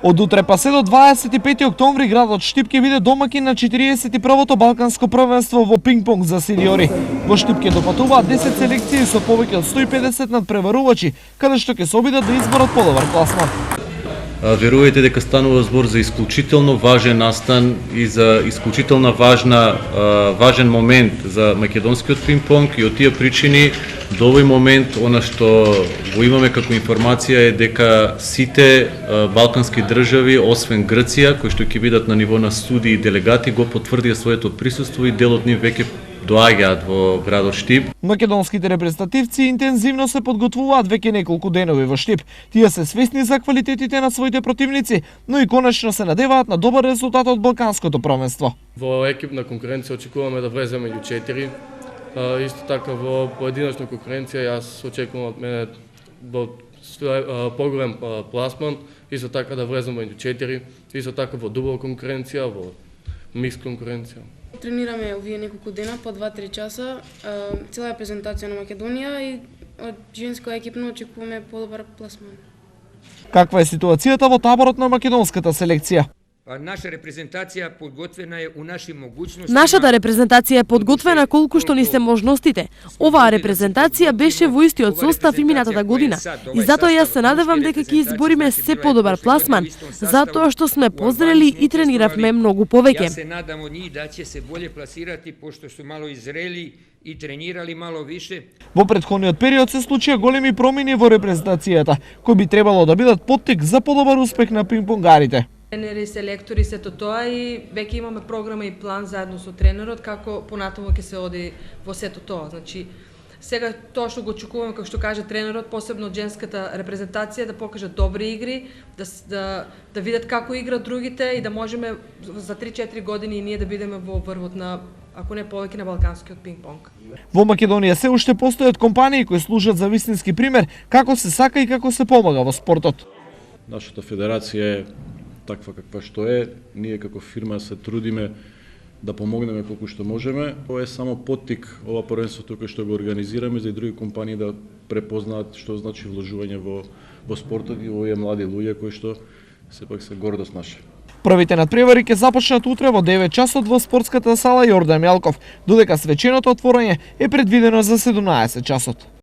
Од утре па се до 25 октомври градот Штип ќе биде домаќин на 41-то балканско првенство во пинг-понг за сениори. Во Штип ќе допатуваат 10 селекции со повеќе од 150 надпреварувачи, каде што ќе се обидат да изборат подобар класман. Верувајте дека станува збор за исклучително важен настан и за исклучително важен момент за македонскиот пинг-понг и од тие причини до овој момент она што го имаме како информација е дека сите балкански држави, освен Грција, кои што ќе бидат на ниво на студии и делегати, го потврдија своето присуство и дел од нив веќе доаѓаат во градот Штип. Македонските репрезентативци интензивно се подготвуваат веќе неколку денови во Штип. Тие се свесни за квалитетите на своите противници, но и конечно се надеваат на добар резултат од балканското првенство. Во екипна конкуренција очекуваме да влеземе меѓу 4. Исто така во поединечна конкуренција јас очекувам од мене поголем пласман, исто така да влезем меѓу 4, исто така во дубла конкуренција, во микс конкуренција. Тренираме овие неколку дена по 2-3 часа, цела презентација на Македонија и од женско екипно очекуваме подобар пласман. Каква е ситуацијата во таборот на македонската селекција? Нашата репрезентација е подготвена колку што ни се можностите. Оваа репрезентација беше во истиот состав и минатата година. И затоа јас се надевам дека ќе избориме се подобар пласман, затоа што сме позрели и трениравме многу повеќе. Јас се надам од нив да ќе се боле пласирати пошто су мало изрели и тренирали мало више. Во претходниот период се случија големи промени во репрезентацијата, кои би требало да бидат поттик за подобар успех на пинг-понгарите. Тренери, селектори, сето тоа и веќе имаме програма и план заедно со тренерот како понатаму ќе се оди во сето тоа. Значи, сега тоа што го очекуваме, како што каже тренерот, посебно од женската репрезентација, да покажат добри игри, да видат како играат другите и да можеме за 3-4 години и ние да бидеме во врвот на, ако не повеќе, на балканскиот пинг-понг. Во Македонија се уште постојат компании кои служат за вистински пример како се сака и како се помага во спортот. Нашата федерација е таква каква што е, ние како фирма се трудиме да помогнеме колку што можеме. Ова е само поттик, ова првенство тука што го организираме за и други компании да препознаат што значи вложување во спортот и овие млади луѓе кои што сепак се гордост наша. Првите надпревари ќе започнат утре во 9 часот во спортската сала Јордан Мјалков, додека свеченото отворање е предвидено за 17 часот.